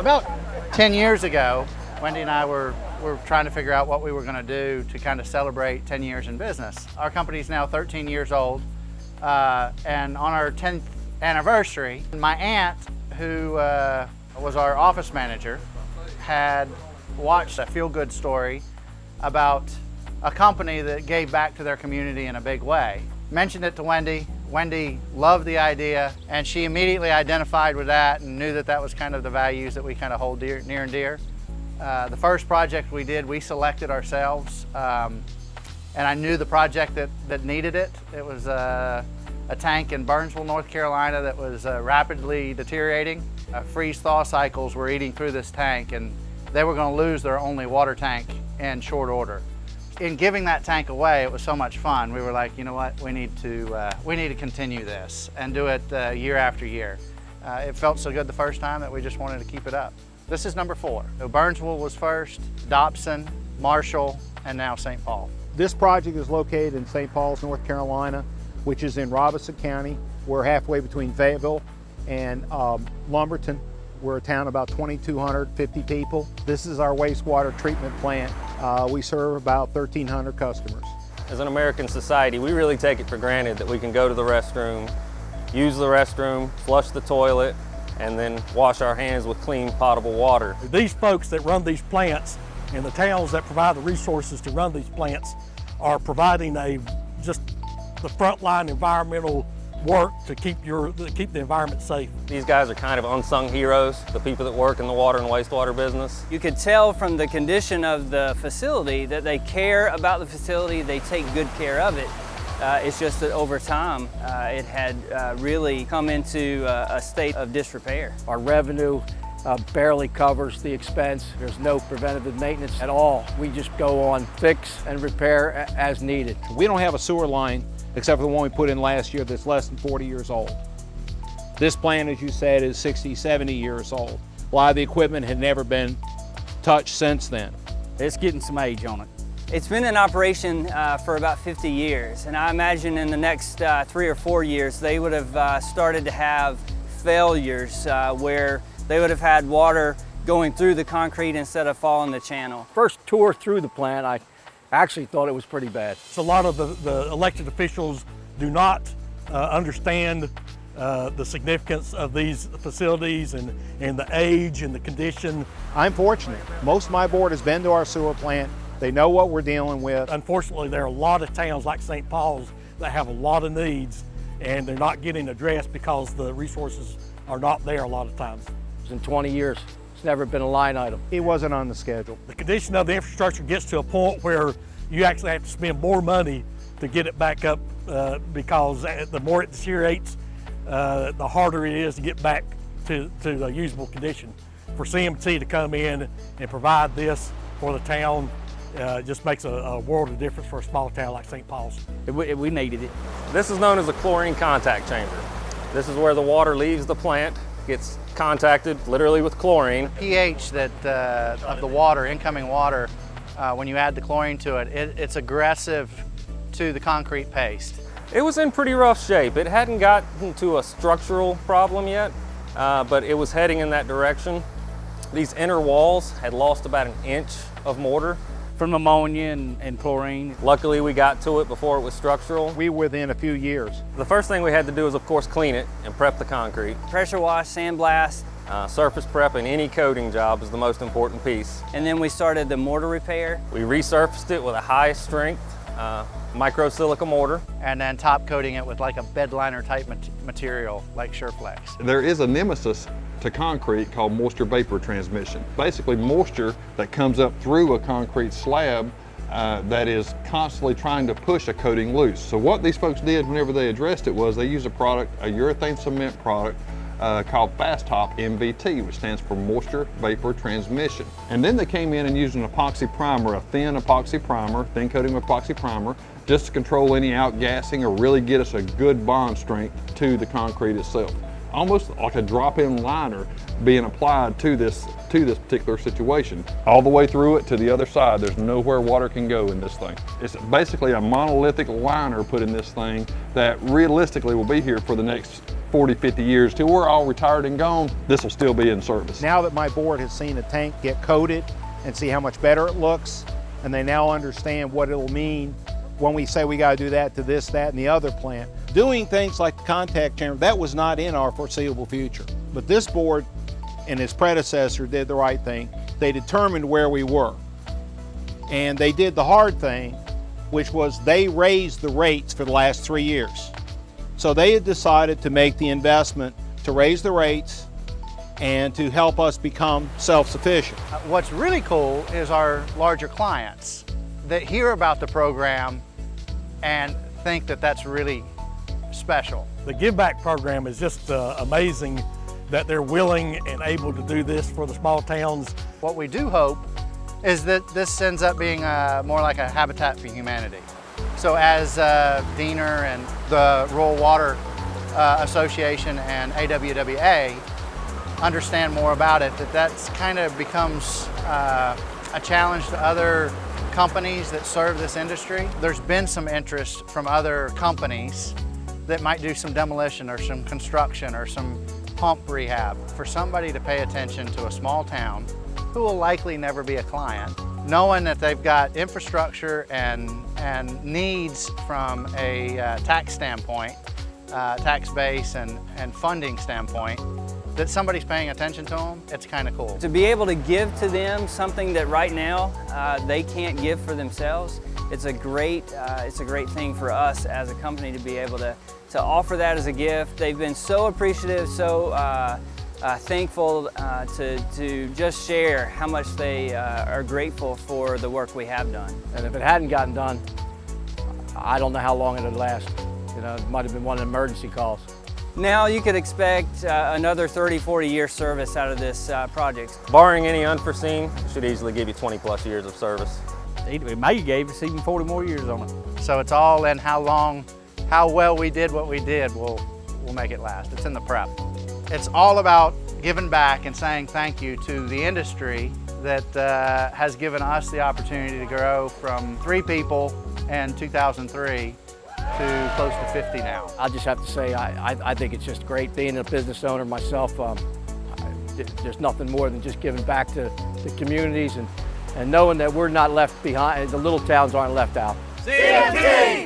About 10 years ago, Wendy and I were trying to figure out what we were going to do to kind of celebrate 10 years in business. Our company is now 13 years old, and on our 10th anniversary, my aunt, who was our office manager, had watched a feel-good story about a company that gave back to their community in a big way. Mentioned it to Wendy. Wendy loved the idea, and she immediately identified with that and knew that that was kind of the values that we kind of hold near and dear. The first project we did, we selected ourselves, and I knew the project that needed it. It was a tank in Burnsville, North Carolina that was rapidly deteriorating. Freeze-thaw cycles were eating through this tank, and they were going to lose their only water tank in short order. In giving that tank away, it was so much fun. We were like, you know what, we need to continue this and do it year after year. It felt so good the first time that we just wanted to keep it up. This is number 4. So Burnsville was first, Dobson, Marshall, and now St. Paul. This project is located in St. Pauls, North Carolina, which is in Robeson County. We're halfway between Fayetteville and Lumberton. We're a town of about 2,250 people. This is our wastewater treatment plant. We serve about 1,300 customers. As an American society, we really take it for granted that we can go to the restroom, use the restroom, flush the toilet, and then wash our hands with clean, potable water. These folks that run these plants and the towns that provide the resources to run these plants are providing just the frontline environmental work to keep the environment safe. These guys are kind of unsung heroes, the people that work in the water and wastewater business. You could tell from the condition of the facility that they care about the facility, they take good care of it. It's just that over time, it had really come into a state of disrepair. Our revenue barely covers the expense. There's no preventative maintenance at all. We just go on fix and repair as needed. We don't have a sewer line except for the one we put in last year that's less than 40 years old. This plant, as you said, is 60, 70 years old. A lot of the equipment had never been touched since then. It's getting some age on it. It's been in operation for about 50 years, and I imagine in the next 3 or 4 years they would have started to have failures where they would have had water going through the concrete instead of following the channel. First tour through the plant, I actually thought it was pretty bad. So a lot of the elected officials do not understand the significance of these facilities and the age and the condition. I'm fortunate. Most of my board has been to our sewer plant. They know what we're dealing with. Unfortunately, there are a lot of towns like St. Paul's that have a lot of needs and they're not getting addressed because the resources are not there a lot of times. In 20 years, it's never been a line item. It wasn't on the schedule. The condition of the infrastructure gets to a point where you actually have to spend more money to get it back up because the more it deteriorates, the harder it is to get back to a usable condition. For CMT to come in and provide this for the town just makes a world of difference for a small town like St. Paul's. We needed it. This is known as a chlorine contact chamber. This is where the water leaves the plant, gets contacted literally with chlorine. pH of the water, incoming water, when you add the chlorine to it, it's aggressive to the concrete paste. It was in pretty rough shape. It hadn't gotten to a structural problem yet, but it was heading in that direction. These inner walls had lost about 1 inch of mortar. From ammonia and chlorine. Luckily, we got to it before it was structural. We were within a few years. The first thing we had to do was, of course, clean it and prep the concrete. Pressure wash, sandblast. Surface prep in any coating job is the most important piece. And then we started the mortar repair. We resurfaced it with a high strength micro silica mortar. And then top coating it with like a bed liner type material like Sureflex. There is a nemesis to concrete called moisture vapor transmission. Basically moisture that comes up through a concrete slab that is constantly trying to push a coating loose. So what these folks did whenever they addressed it was they used a product, a urethane cement product called Fast Top MVT, which stands for moisture vapor transmission. And then they came in and used an epoxy primer, a thin epoxy primer, thin coating epoxy primer, just to control any outgassing or really get us a good bond strength to the concrete itself. Almost like a drop-in liner being applied to this particular situation. All the way through it to the other side, there's nowhere water can go in this thing. It's basically a monolithic liner put in this thing that realistically will be here for the next 40, 50 years, till we're all retired and gone, this will still be in service. Now that my board has seen a tank get coated and see how much better it looks, and they now understand what it'll mean when we say we got to do that to this, that, and the other plant. Doing things like the contact chamber, that was not in our foreseeable future. But this board and its predecessor did the right thing. They determined where we were. And they did the hard thing, which was they raised the rates for the last 3 years. So they had decided to make the investment to raise the rates and to help us become self-sufficient. What's really cool is our larger clients that hear about the program and think that that's really special. The Give Back program is just amazing that they're willing and able to do this for the small towns. What we do hope is that this ends up being more like a Habitat for Humanity. So as Diener and the Rural Water Association and AWWA understand more about it, that's kind of becomes a challenge to other companies that serve this industry. There's been some interest from other companies that might do some demolition or some construction or some pump rehab. For somebody to pay attention to a small town who will likely never be a client, knowing that they've got infrastructure and needs from a tax standpoint, tax base and funding standpoint, that somebody's paying attention to them, it's kind of cool. To be able to give to them something that right now they can't give for themselves, it's a great thing for us as a company to be able to offer that as a gift. They've been so appreciative, so thankful to just share how much they are grateful for the work we have done. And if it hadn't gotten done, I don't know how long it would last. You know, it might have been one of the emergency calls. Now you could expect another 30, 40 year service out of this project. Barring any unforeseen, it should easily give you 20 plus years of service. It may gave us even 40 more years on it. So it's all in how well we did what we did will make it last. It's in the prep. It's all about giving back and saying thank you to the industry that has given us the opportunity to grow from 3 people in 2003 to close to 50 now. I just have to say, I think it's just great being a business owner myself. There's nothing more than just giving back to the communities and knowing that we're not left behind, the little towns aren't left out. CMT!